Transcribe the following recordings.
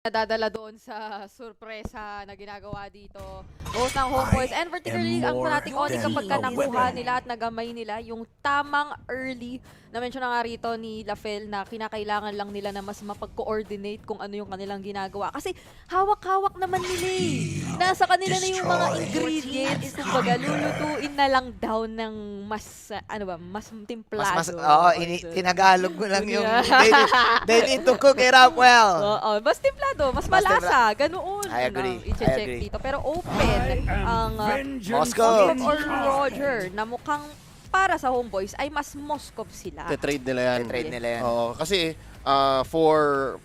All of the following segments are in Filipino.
nadadala doon sa sorpresa na ginagawa dito. Both ng Homeboys and particularly ang Fnatic Onyx kapag ka nakuha nila at nagamay nila yung tamang early na mention na nga rito ni Lafel na kinakailangan lang nila na mas mapag-coordinate kung ano yung kanilang ginagawa. Kasi hawak-hawak naman nila eh. Nasa kanila na yung mga ingredients. Kumbaga, lulutuin na lang daw ng mas, mas templado. Tinagalog mo lang yung they need to cook it up well. Oo, mas templado, mas malasa, ganoon. I agree. I-check dito. Pero open ang Moscow or Roger na mukhang para sa Homeboys ay mas Moscow sila. Te-trade nila yan. trade nila yan. Oo, kasi for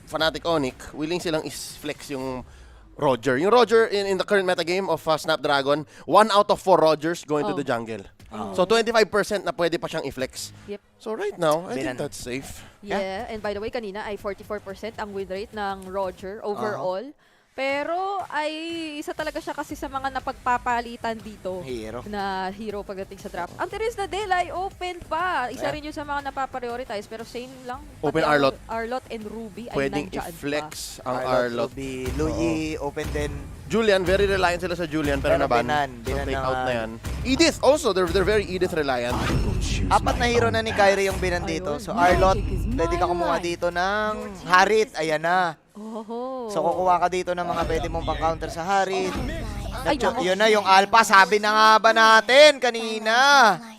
Fnatic Onyx, willing silang is-flex yung Roger. Yung Roger in the current metagame of Snapdragon, 1 out of 4 Rogers going to the jungle. So 25% na pwede pa siyang i-flex. Yep. So right now, I think that's safe. Yeah, and by the way, kanina ay 44% ang win rate ng Roger overall. Pero ay isa talaga siya kasi sa mga napagpapalitan dito na hero pagdating sa draft. Ang Teres na Del ay open pa. Isa rin yun sa mga napaprioritize pero same lang. Open Pati Arlot. Arlot and Ruby ay Pwedeng nandyan i-flex pa. ang Arlot. Luyi, open din. Julian, very reliant sila sa Julian pero naban. So take out na yan. Edith also, they're very Edith reliant. Apat na hero na ni Kyrie yung binan dito. So Arlot, pwede ka kumuha dito ng Harit. Ayan na. So kukuha ka dito ng mga pwede mong pang-counter sa Harit. Yun na yung Alpha. Sabi na nga ba natin kanina?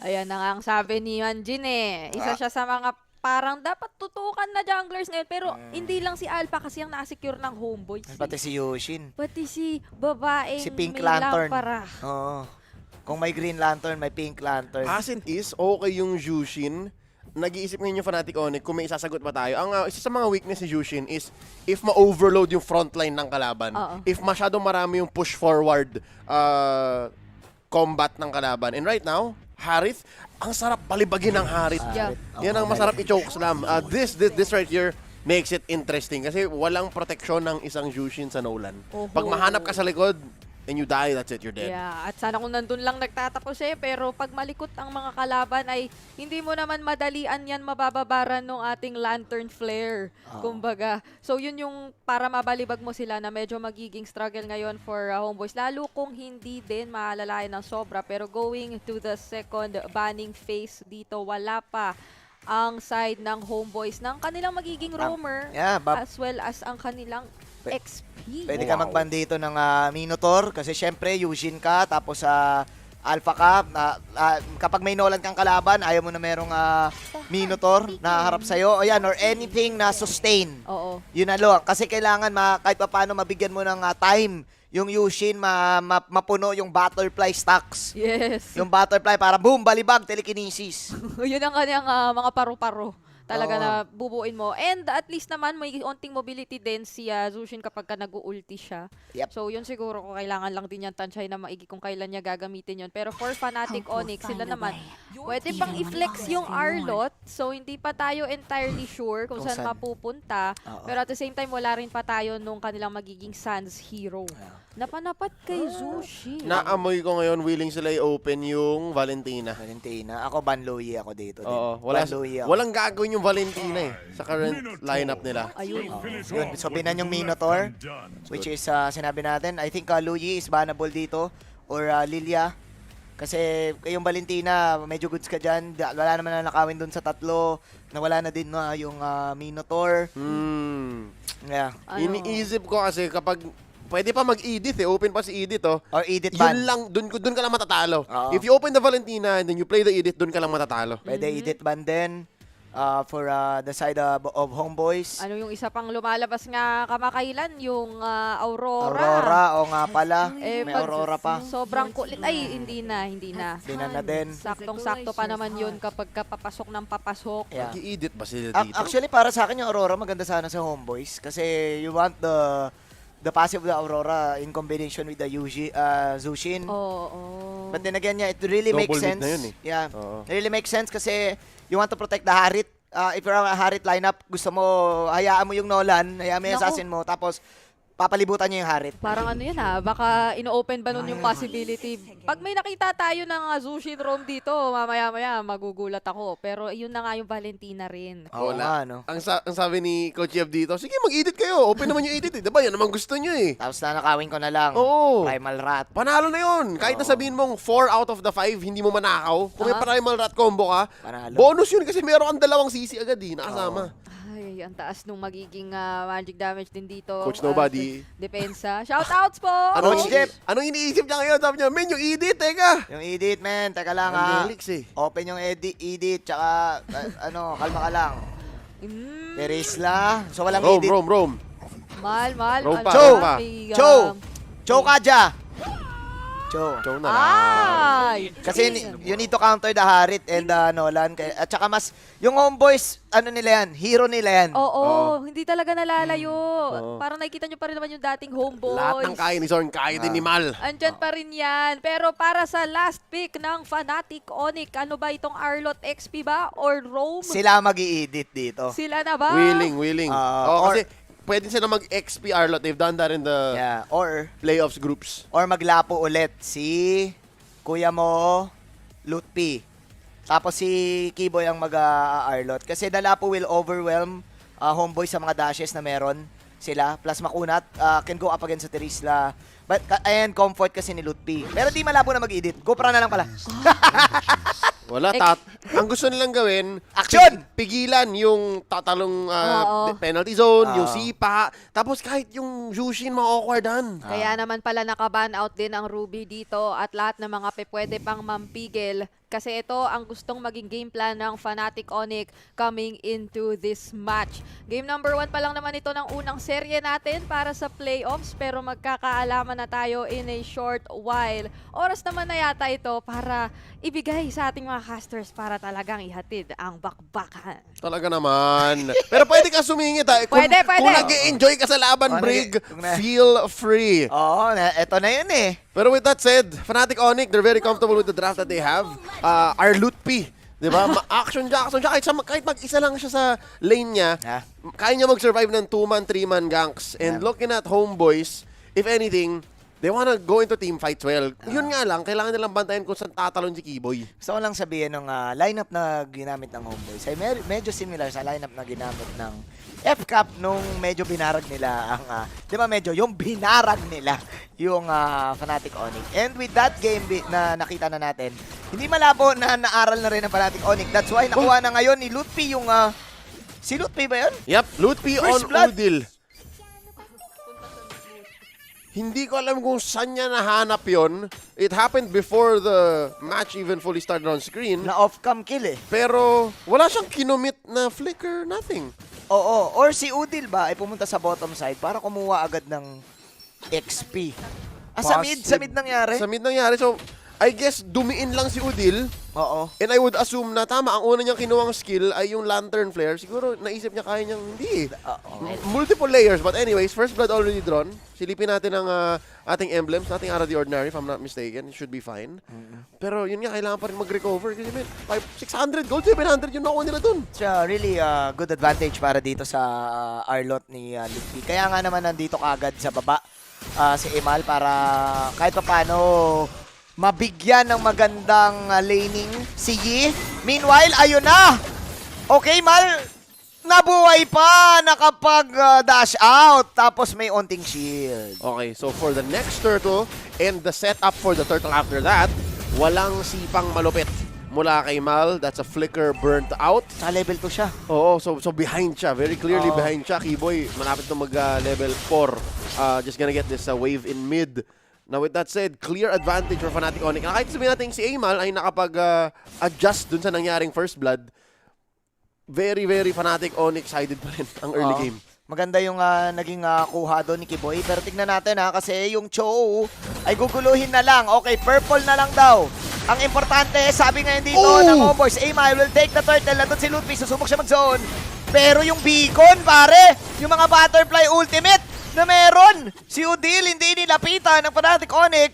Ayan na nga ang sabi ni Manjin eh. Isa siya sa mga parang dapat tutukan na junglers ngayon. Pero hindi lang si Alpha kasi ang nasecure ng Homeboys. Pati si Yushin. Pati si babaeng Si Pink may Lantern. lampara. Oo. Kung may Green Lantern, may Pink Lantern. As it is, okay yung Jushin. Nag-iisip ngayon yung Fnatic Onyx kung may isasagot pa tayo. Ang isa sa mga weakness ni Jushin is if ma-overload yung frontline ng kalaban. If masyadong marami yung push forward combat ng kalaban. And right now, Harith, ang sarap palibagin ng Harith. Yan ang masarap i-choke slam. This right here makes it interesting kasi walang proteksyon ng isang Jushin sa Nolan. Pag mahanap ka sa likod, and you die, that's it, you're dead. Yeah, at sana kung nandun lang nagtatapos pero pag malikot ang mga kalaban ay hindi mo naman madalian yan mabababaran ng ating lantern flare. Kumbaga. So yun yung para mabalibag mo sila na medyo magiging struggle ngayon for Homeboys. Lalo kung hindi din maalalayan ng sobra. Pero going to the second banning phase dito, wala pa ang side ng Homeboys ng kanilang magiging roamer as well as ang kanilang XP. Pwede ka mag-ban dito ng Minotaur kasi syempre Yushin ka tapos Alpha ka. Kapag may Nolan kang kalaban, ayaw mo na merong Minotaur na harap sa'yo. O yan, or anything na sustain. Oo. Yun na lang. Kasi kailangan kahit pa paano mabigyan mo ng time yung Yushin mapuno yung butterfly stacks. Yes. Yung butterfly para boom, balibag, telekinesis. Yun ang kanyang mga paru-paro. Talaga na bubuin mo. And at least naman may onting mobility din si Zushin kapag ka nag-ulti siya. Yep. So yun siguro kung kailangan lang din yan tansay na maigi kung kailan niya gagamitin yun. Pero for Fnatic Onyx, sila naman, pwede pang i-flex yung Arlot. So hindi pa tayo entirely sure kung saan mapupunta. Pero at the same time, wala rin pa tayo nung kanilang magiging Sans hero. Napanapat kay Zushin. Naamoy ko ngayon, willing sila i-open yung Valentina. Ako Banloyi ako dito din. Oo, Banloyi ako. walang gagawin yung Valentina sa current lineup nila. Ayun. Yun, so binan yung Minotaur, which is sinabi natin, I think Luyi is bannable dito, or Lilia. Kasi yung Valentina, medyo goods ka dyan. Wala naman na nakawin dun sa tatlo. Nawala na din yung Minotaur. Yeah. Iniisip ko kasi kapag pwede pa mag-Edith open pa si Edith Or Edith ban. Yun lang, dun ka lang matatalo. If you open the Valentina and then you play the Edith, dun ka lang matatalo. Pwede Edith ban din for the side of Homeboys. Ano yung isa pang lumalabas nga kamakailan? Yung Aurora. Aurora, o nga pala. May pag Aurora pa. Sobrang kulit. Ay, hindi na. Binan na din. Saktong-sakto pa naman yun kapag papasok ng papasok. Yeah. Mag-Edith ba sila dito? Actually, para sa akin yung Aurora maganda sana sa Homeboys. Kasi you want the passive of the Aurora in combination with the Zushin. Oo. But then again, it really makes Double mid sense. na yun Yeah, it really makes sense kasi you want to protect the Harit. If you're a Harit lineup, gusto mo, hayaan mo yung Nolan, hayaan mo yung assassin mo, tapos papalibutan niya yung Harit. Parang ano yan baka ino-open ba nun yung possibility. Pag may nakita tayo ng Zushin Roam dito, mamaya-maya magugulat ako. Pero yun na nga yung Valentina rin. Oo nga, no? Ang sabi ni Coach Jeff dito, sige mag-edit kayo. Open naman yung edit. Diba? Yan naman gusto nyo eh. Tapos nanakawin ko na lang. Oo. Primal Rat. Panalo na yun. Kahit na sabihin mong 4 out of the 5, hindi mo manakaw. Kung may Primal Rat combo ka, Panalo. bonus yun kasi meron kang 2 CC agad eh. Nakasama. Ay, ang taas nung magiging magic damage din dito. Coach Nobody. Depensa. Shoutouts po! Anong, Coach Jeff. anong iniisip niya ngayon? Sabi niya, men, yung edit, teka. Yung edit, man. Teka lang, Ang ha. lyrics eh. Open yung edit, tsaka, kalma ka lang. Mm, Terisla. So, walang edit. Rome. Mal. Roam pa, ano, roam pa. may, Cho Kaja. Cho. Show na lang. Ay! Kasi you need to counter the Harit and Nolan. At saka mas, yung Homeboys, ano nila yan? Hero nila yan. Oo, hindi talaga nalalayo. Oo. Parang nakikita nyo pa rin naman yung dating homeboys. Lahat ng kaya ni Zorn, kaya din ni Mal. Andyan pa rin yan. Pero para sa last pick ng Fnatic Onyx, ano ba itong Arlot XP ba? Or Roam? Sila mag-i-edit dito. Sila na ba? Willing. or- Kasi pwede sila mag-XP Arlot. They've done that in the Yeah. Or playoffs groups. maglapo ulit si Kuya Mo, Lutpi. Tapos si Kiboy ang mag-Arlot. Kasi the Lapo will overwhelm Homeboy sa mga dashes na meron sila. Plus Makunat can go up against sa Terisla. But, and comfort kasi ni Lutpi. Pero di malabo na mag-edit. GoPro na lang pala. Wala, ang gusto nilang gawin, Action! Pigilan yung tatalong Oo. penalty zone, Oo. yung sipa, tapos kahit yung Jushin ma-awkwardan. Kaya naman pala nakaban out din ang Ruby dito at lahat ng mga pwede pang mampigil. Kasi ito ang gustong maging game plan ng Fnatic Onyx coming into this match. Game number 1 pa lang naman ito ng unang serye natin para sa playoffs pero magkakaalaman na tayo in a short while. Oras naman na yata ito para ibigay sa ating mga casters para talagang ihatid ang bakbakan. Talaga naman. Pero pwede ka sumingit ha. Kung, Pwede. Kung nag-enjoy ka sa laban, Oh, Brig, nag- feel free. Oo, eto na yun eh. Pero with that said, Fnatic Onyx, they're very comfortable with the draft that they have. Our Lutpi, di ba? Action Jackson siya. Kahit mag-isa lang siya sa lane niya, Ha? kaya niya mag-survive ng 2-man, 3-man ganks. And looking at Homeboys, if anything, they wanna go into team fights well. Yun nga lang, kailangan nilang bantayan kung saan tatalon si Kiboy. Gusto ko lang sabihin ng lineup na ginamit ng Homeboys ay medyo similar sa lineup na ginamit ng F-Cup nung medyo binarag nila ang, di ba medyo yung binarag nila yung Fnatic Onyx. And with that game na nakita na natin, hindi malabo na naaral na rin ng Fnatic Onyx. That's why nakuha na ngayon ni Lutpi yung, si Lutpi ba yun? Yep, Lutpi First on blood. Udil. Hindi ko alam kung saan niya nahanap yon. It happened before the match even fully started on screen. Na off-cam kill eh. Pero wala siyang kinomit na flicker, nothing. Oo, or si Udil ba ay pumunta sa bottom side para kumuha agad ng XP. Sa mid nangyari? Sa mid nangyari. So, I guess dumiin lang si Udil. Oo. And I would assume na tama, ang una niyang kinuwang skill ay yung Lantern Flare. Siguro naisip niya kaya niyang hindi. Multiple layers. But anyways, first blood already drawn. Silipin natin ang ating emblems, ating Out of the Ordinary, if I'm not mistaken. It should be fine. Pero yun nga, kailangan pa rin mag-recover. Kasi man, 600 gold, 700 yung nakuha nila dun. It's a really good advantage para dito sa Arlot ni Lutpi. Kaya nga naman nandito kagad sa baba si Emal para kahit pa paano mabigyan ng magandang laning si Yi. Meanwhile, ayun na! Okay, Mal, nabuhay pa, nakapag-dash out, tapos may onting shield. Okay, so for the next turtle and the setup for the turtle after that, walang sipang malupit mula kay Mal. That's a flicker burnt out. Sa level 2 siya. Oo, so behind siya. Very clearly Oo. behind siya. Kiboy, malapit na mag-level 4. Just gonna get this wave in mid. Now with that said, clear advantage for Fnatic Onyx. Kahit sabihin natin si Amal ay nakapag-adjust dun sa nangyaring first blood, very, very Fnatic Onyx sided pa rin ang early Oo. game. Maganda yung naging kuha doon ni Kiboy. Pero tignan natin kasi yung Cho ay guguluhin na lang. Okay, purple na lang daw. Ang importante, sabi ngayon dito ng Homeboys, Amai will take the turtle. Nandun si Lutfi, susubok siya mag-zone. Pero yung beacon, pare, yung mga butterfly ultimate na meron. Si Udil hindi nilapitan ng Fnatic Onyx.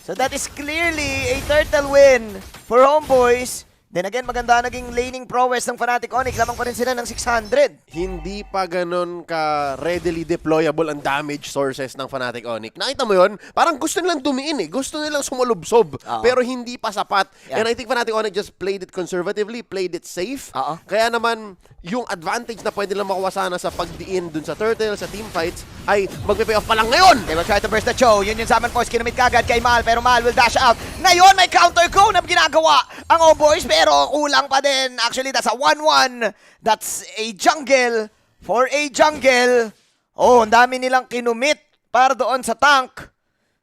So that is clearly a turtle win for Homeboys. Then again, maganda naging laning prowess ng Fnatic Onyx. Lamang pa rin sila ng 600. Hindi pa ganun ka readily deployable ang damage sources ng Fnatic Onyx. Nakita mo yun? Parang gusto nilang dumiin eh. Gusto nilang sumalubsob. Oo. Pero hindi pa sapat. Yeah. And I think Fnatic Onyx just played it conservatively, played it safe. Oo. Kaya naman, yung advantage na pwede lang makuha sana sa pagdiin dun sa Turtle, sa teamfights, ay magpe-pay off pa lang ngayon! They will try to burst the show. Yun yung Summon Force. Kinamit kagad kay Mal. Pero Mal will dash out. Ngayon, may counter go na ginagawa ang O-Boys. Pero kulang pa din. Actually, that's a 1-1. That's a jungle for a jungle. Oh, ang dami nilang kinumit para doon sa tank.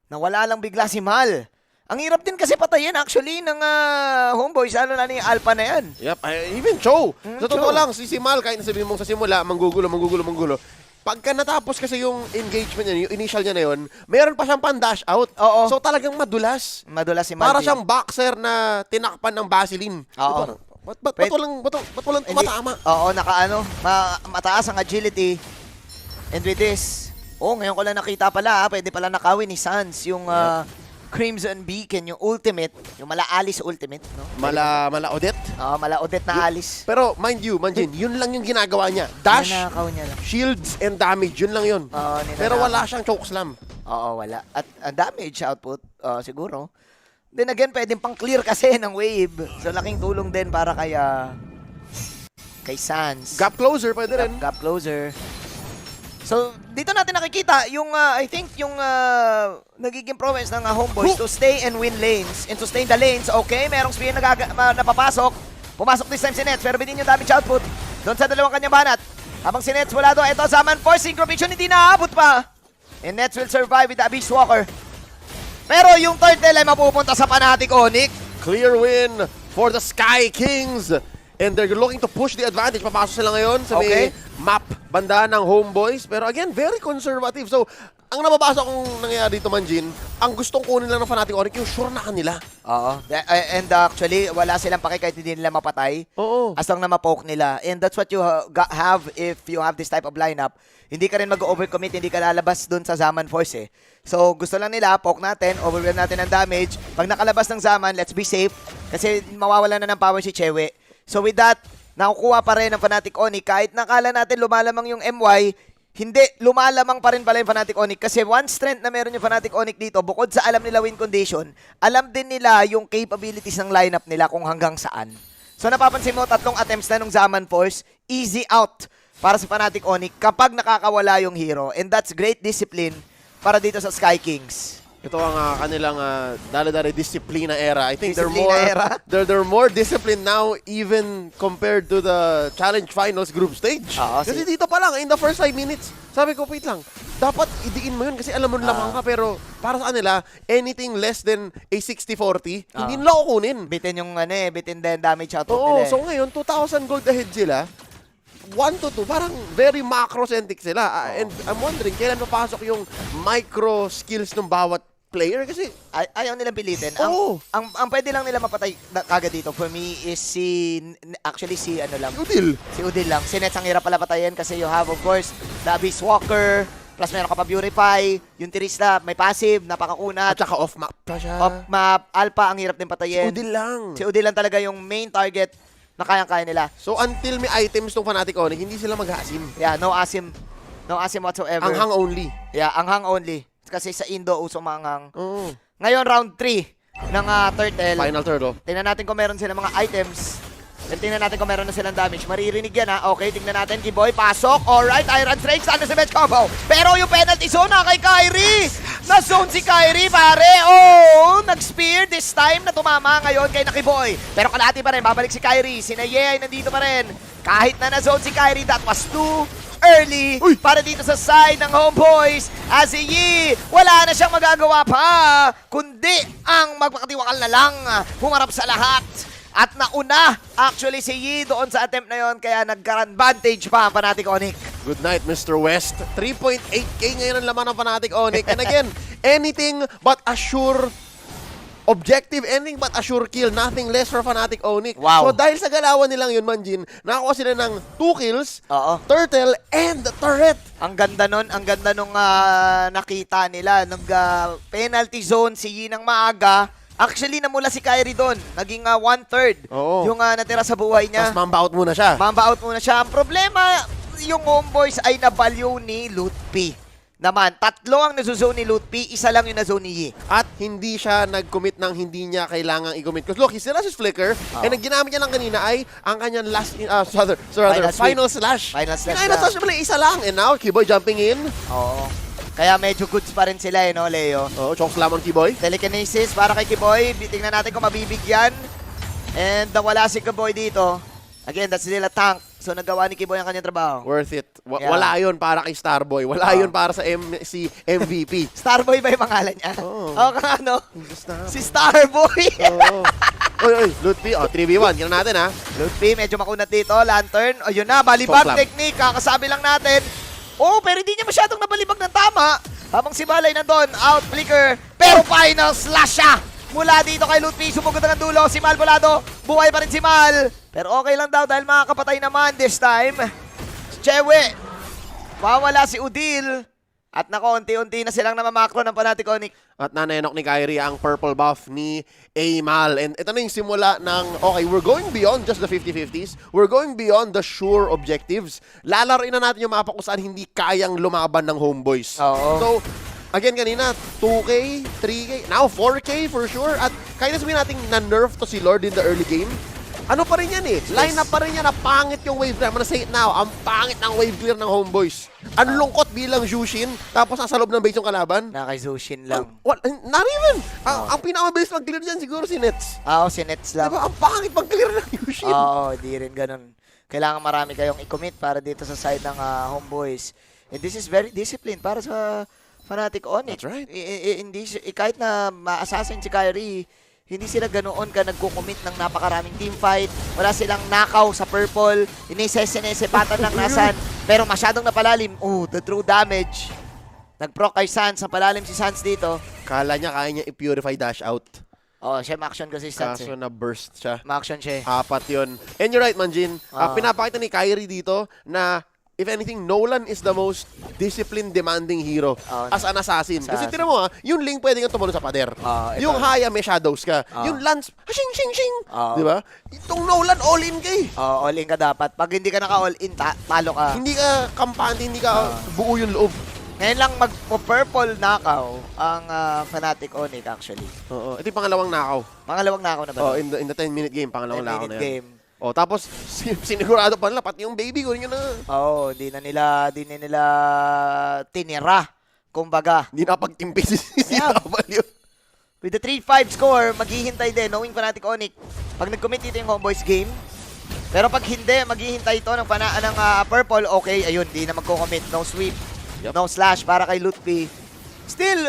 Nawala lang bigla si Mal. Ang hirap din kasi patayin actually ng Homeboys. Ano na yung Alpha na yan. Yep, even Cho. Sa totoo Cho. lang, si Mal, kahit nasabihin mong sa simula, manggugulo. Pagka natapos kasi yung engagement niya, yung initial niya na yun, mayroon pa siyang pan-dash out. Oo. So talagang madulas. Madulas si Mal. Para din. siyang boxer na tinakpan ng Vaseline. Oo. Ba't walang Hindi- tumatama? Oo, mataas ang agility. And with this, ngayon ko lang nakita pala, pwede pala nakawin ni Sans yung Crimson Beacon, yung ultimate, yung mala Alice ultimate, no? Mala Odette. Mala Odette na Alice. Pero mind you, Manjin, yun lang yung ginagawa niya. Dash, Ninakaw niya lang. shields, and damage. Yun lang yun. Ninakaw. Pero wala siyang chokeslam. Oo, wala. At damage output, siguro. Then again, pwedeng pang clear kasi ng wave. So, laking tulong din para kay Sans. Gap closer, pwede rin. Gap closer. So, dito natin nakikita yung, I think, yung nagiging prowess ng Homeboys to stay and win lanes and sustain the lanes. Okay, merong spear na napapasok. Pumasok this time si Nets, pero binin yung damage output doon sa dalawang kanyang banat. Habang si Nets wala doon, ito, Summon Force, Synchro Vision, hindi naabot pa. And Nets will survive with the Abyss Walker. Pero yung turtle ay mapupunta sa Fnatic Onyx. Clear win for the Sky Kings. And they're looking to push the advantage. Papasok sila ngayon sa may map banda ng Homeboys. Pero again, very conservative. So, ang nababasa kong nangyayari dito, Manjin, ang gustong kunin lang ng Fnatic Onyx, yung sure na kanila. Oo. And actually, wala silang pake kahit hindi nila mapatay. Oo. As long na mapoke nila. And that's what you have if you have this type of lineup. Hindi ka rin mag-overcommit, hindi ka lalabas dun sa Zaman Force eh. So, gusto lang nila, poke natin, overwhelm natin ng damage. Pag nakalabas ng Zaman, let's be safe. Kasi mawawala na ng power si Chewe. So with that, nakukuha pa rin ng Fnatic Onyx. Kahit nakala natin lumalamang yung MY, hindi, lumalamang pa rin pala yung Fnatic Onyx. Kasi one strength na meron yung Fnatic Onyx dito, bukod sa alam nila win condition, alam din nila yung capabilities ng lineup nila kung hanggang saan. So napapansin mo, 3 attempts na nung Zaman Force, easy out para sa Fnatic Onyx kapag nakakawala yung hero. And that's great discipline para dito sa Sky Kings. Ito ang kanilang dali-dali disiplina era. I think Disiplina era? they're more disciplined now even compared to the Challenge Finals group stage. Kasi dito pa lang, in the first 5 minutes, sabi ko, wait lang, dapat idiin mo yun kasi alam mo lamang ka, pero para sa kanila, anything less than a 60-40, hindi nila kukunin. Bitin yung bitin din damage output Oo, nila. so ngayon, 2,000 gold ahead sila. 1-2, parang very macro-centric sila. And I'm wondering, kailan papasok yung micro skills ng bawat player? Kasi ayaw nilang pilitin. Oo. Ang pwede lang nila mapatay kagad dito for me is si ano lang. Udil. Si Udil lang. Si Nets ang hirap pala patayin kasi you have of course the Abyss Walker, plus meron ka pa Purify, yung Tirista may passive, napakakunat. At saka off-map pa siya. Off-map, Alpha ang hirap din patayin. Si Udil lang. Si Udil lang talaga yung main target na kayang-kaya nila. So until may items tong Fnatic Onyx, hindi sila mag-asim. Yeah, no asim. No asim whatsoever. Ang hang only. Yeah, ang hang only. Kasi sa Indo, uso manghang. Oo. Ngayon, round 3 ng Turtle. Final third, oh. Tingnan natin kung meron silang mga items. Then tingnan natin kung meron na silang damage. Maririnig yan ha. Okay, tingnan natin. Kiboy, pasok. Alright, Iron Strike. Saan na si Bench Combo? Pero yung penalty zone na kay Kyrie. Na-zone si Kyrie, pare. Oh, nag-spear this time na tumama ngayon kay Nakiboy. Pero kalahati pa rin. Babalik si Kyrie. Si Naye ay nandito pa rin. Kahit na na-zone si Kyrie, that was too early para dito sa side ng Homeboys. As si Yi, wala na siyang magagawa pa, kundi ang magpakatiwakal na lang, humarap sa lahat. At nauna, actually, si Yi doon sa attempt na yon, kaya nagka-advantage pa ang Fnatic Onyx. Good night, Mr. West. 3.8k ngayon ang laman ng Fnatic Onyx. And again, anything but a sure objective, anything but a sure kill, nothing less for Fnatic Onyx. Wow. So dahil sa galawan nilang yun, Manjin, nakakuha sila ng 2 kills, Oo. turtle, and turret. Ang ganda nun, ang ganda nung nakita nila. Nung penalty zone si Yi ng maaga. Actually, namula si Kyrie doon. Naging 1/3 Oo. yung natira sa buhay niya. Tapos mamba out muna siya. Mamba out muna siya. Ang problema, yung Homeboys ay nabalyo ni Lutpi. Naman, 3 ang nazuzone ni Lutpi, 1 lang yung nazone ni Yi. At hindi siya nag-commit ng hindi niya kailangang i-commit. Because look, he still has his flicker. And ang ginamit niya lang kanina ay ang kanyang last, final slash. Final slash Final slash pala, 1 lang. And now, Kiboy jumping in. Oo. Kaya medyo goods pa rin sila no, Leo? Oh, choke slam on Kiboy. Telekinesis para kay Kiboy. Tingnan natin kung mabibigyan. And nawala si Kiboy dito. Again, that's still a tank. So nagawa ni Kiboy ang kanyang trabaho. Worth it. Yeah. Wala yun para kay Starboy. Wala yun para sa si MVP. Starboy ba yung pangalan niya? Oo. Oo, ano? Si Starboy! Oo. Oy, Lutfi. 3v1. Kina natin, ha? Lutfi, medyo makunat dito. Lantern. O yun na, balibag Choke slam. technique. Kakasabi lang natin. Oh, pero hindi niya masyadong nabalibag ng tama. Habang si Balay nandun, out, flicker. Pero final slash siya. Mula dito kay Lutfi, sumugod ang dulo. Si Mal Volado, buhay pa rin si Mal. Pero okay lang daw dahil makakapatay naman this time. Chewe, mawala si Udil. At nako, unti-unti na silang namamakro ng Fnatic Onyx. At nanenok ni Kyrie ang purple buff ni Amal. And ito na yung simula ng, okay, we're going beyond just the 50-50s. We're going beyond the sure objectives. Lalaroin na natin yung mapa kung saan hindi kayang lumaban ng homeboys. Oo. So, again, kanina, 2K, 3K, now 4K for sure. At kaya sabihin natin na-nerf to si Lord in the early game. Ano pa rin yan eh? Line up pa rin yan na pangit yung wave clear. I'm gonna say it now, ang pangit ng wave clear ng homeboys. Ang lungkot bilang Jushin, tapos nasa loob ng base yung kalaban. Na kay Zushin lang. Not even! Ang pinakamabilis mag-clear dyan siguro si Nets. Oo, si Nets lang. Diba? Ang pangit mag-clear ng Jushin. Oo, di rin ganun. Kailangan marami kayong i-commit para dito sa side ng Homeboys. And this is very disciplined para sa Fnatic Onyx. That's right. Hindi, kahit na ma-assassin si Kyrie, hindi sila ganoon ka nagko-commit ng napakaraming teamfight. Wala silang nakaw sa purple. Sinesepatan lang nasan. Pero masyadong napalalim. Oh, the true damage. Nag-proc kay Sans. Ang palalim si Sans dito. Kala niya kaya niya i-purify dash out. Oh, siya ma-action kasi si Sans. Kaso na-burst siya. Ma-action siya. 4 yun. And you're right, Manjin. Pinapakita ni Kyrie dito na if anything, Nolan is the most discipline demanding hero as an assassin. Kasi tira mo yung Ling pwede kang tumalon sa pader. Yung Haya may shadows ka. Yung Lance, shing shing shing. Di ba? Itong Nolan all in kay. All in ka dapat. Pag hindi ka naka-all in, talo ka. Hindi ka kampante, hindi ka buo yung loob. Ngayon lang mag-purple nakaw ang Fnatic Onyx actually. Oo. Ito yung pangalawang nakaw. Pangalawang nakaw na ba? Oh, in the 10-minute game, pangalawang nakaw na 10-minute yan. game. Oh, tapos sinigurado pa nila pati yung baby ko rin yun na. Oo, di na nila tinira. Kumbaga. Hindi na pagtimpi si Yeah. CW. With the 3-5 score, maghihintay din knowing Fnatic Onyx. Pag nag-commit dito yung Homeboys game. Pero pag hindi, maghihintay ito ng purple, okay, ayun, di na magko-commit. No sweep, no slash para kay Lutfi. Still,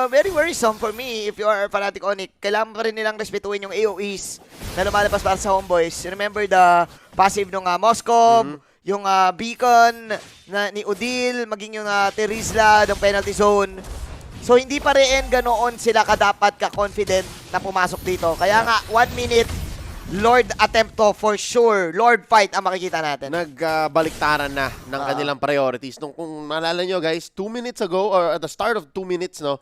very worrisome for me if you are Fnatic Onyx. Kailangan pa rin nilang respetuhin yung AoEs na lumalabas para sa Homeboys. Remember the passive nung Moskov, yung beacon ni Udil, maging yung Terizla, ng penalty zone. So, hindi pa rin ganoon sila kadapat ka-confident na pumasok dito. Kaya nga, 1 minute, Lord attempt to for sure. Lord fight ang makikita natin. Nagbaliktaran na ng kanilang priorities. Kung naalala nyo guys, 2 minutes ago or at the start of 2 minutes, no,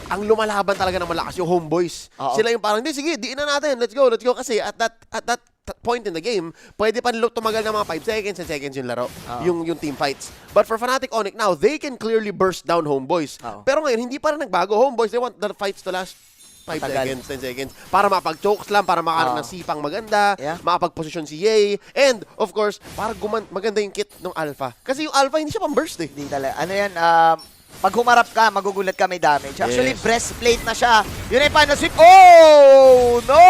ang lumalaban talaga ng malakas yung Homeboys. Sila yung parang, sige, diin na natin. Let's go. Kasi at that point in the game, pwede pa nila tumagal ng mga 5 seconds and seconds yung laro. Yung team fights. But for Fnatic Onyx now, they can clearly burst down Homeboys. Pero ngayon, hindi pa rin nagbago. Homeboys, they want the fights to last 5 seconds, 10 seconds, para mapag-choke slam, para makaroon ng sipang maganda, makapag-posisyon si Ye, and of course, para maganda yung kit ng Alpha. Kasi yung Alpha, hindi siya pang-burst eh. Hindi talaga. Ano yan, pag humarap ka, magugulat ka may damage. Actually, breastplate na siya. Yun ay final sweep. Oh, no!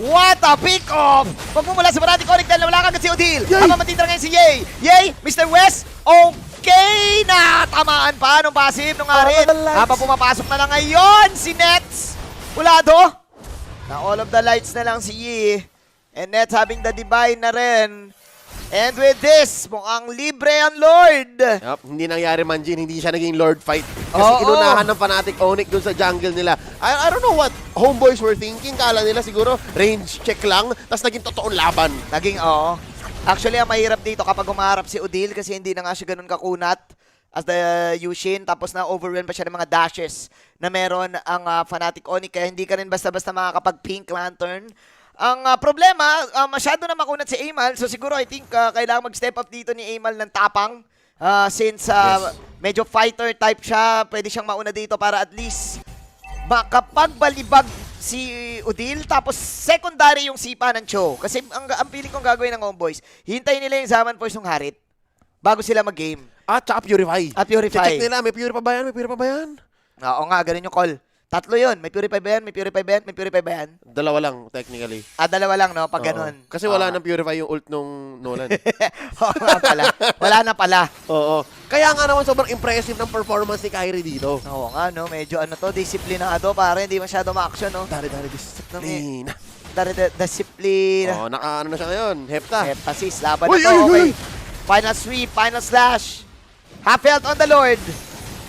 What a pick-off! Pagmumula sa Fnatic Onyx dahil wala kagad si Odile. Habang matitira ngayon si Ye. Ye, Mr. West, okay na! Tamaan pa nung passive nung Arin. Habang pumapasok na lang ngayon si Nets. Ulado. Na all of the lights na lang si Yi. And Nets having the divine na rin. And with this, mukhang libre ang Lord. Hindi nangyari Manjin, hindi siya naging Lord fight. Kasi inunahan ng Fnatic Onyx dun sa jungle nila. I don't know what Homeboys were thinking. Kala nila siguro range check lang, tapos naging totoong laban. Actually, ang mahirap dito kapag humaharap si Odile kasi hindi na nga siya ganun kakunat. as the Yushin, tapos na overwhelm pa siya ng mga dashes na meron ang Fnatic Onyx, kaya hindi ka rin basta-basta makakapag-Pink Lantern. Ang problema, masyado na makunat si Amal, so siguro I think kailangan mag-step up dito ni Amal ng tapang since medyo fighter type siya, pwede siyang mauna dito para at least makapagbalibag si Udil, tapos secondary yung sipa ng Cho. Kasi ang feeling kong gagawin ng Homeboys, hintayin nila yung Zaman Force ng Harit bago sila mag-game. At saka Purify. Purify. Check nila, may Purify ba yan? May Purify ba yan? Oo nga, ganun yung call. Tatlo yun. May Purify ba yan? May Purify ba yan? May Purify ba yan? Dalawa lang, technically. Dalawa lang, no? Pag Oo. ganun. Kasi wala nang Purify yung ult nung Nolan. Oo nga pala. Wala na pala. Oo. Kaya nga naman sobrang impressive ng performance ni Kyrie dito. Oo nga, no? Medyo disiplinado, pare. Hindi masyado ma-action, no? Dari discipline. Discipline. Oo, naka-ano na siya ngayon. Hepta. Emphasis. Laban na Uy, to. uy, Okay. uy! Final sweep. Final slash. Half health on the Lord.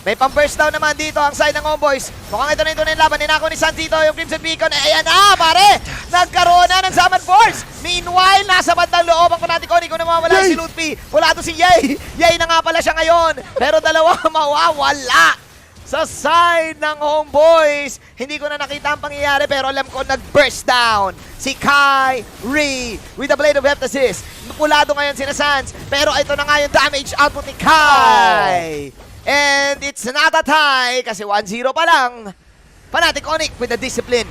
May pang-burst down naman dito ang side ng Homeboys. Mukhang ito na yung laban. Ninako ni Santito yung Crimson Beacon. Ayan na, pare! Nagkaroon na ng Zaman Force. Meanwhile, nasa bandang loob ang Fnatic Onyx. Kung namawala si Lutfi. Wala to si Yay. Yay na nga pala siya ngayon. Pero dalawa mawawala sa side ng Homeboys. Hindi ko na nakita ang pangyayari pero alam ko nag-burst down si Kyrie with the Blade of Heptasis. Pulado ngayon si Sans. Pero ito na nga yung damage output ni Kai. And it's not a tie kasi 1-0 pa lang. Fnatic Onyx with the discipline.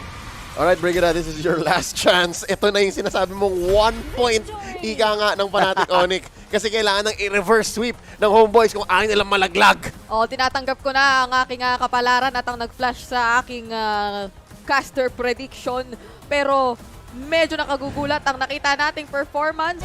Alright, Brigada, this is your last chance. Ito na yung sinasabi mong 1 point ika nga ng Fnatic Onyx. Kasi kailangan ng i-reverse sweep ng Homeboys kung ayaw nilang malaglag. Tinatanggap ko na ang aking kapalaran at ang nag-flash sa aking caster prediction. Pero medyo nakagugulat ang nakita nating performance.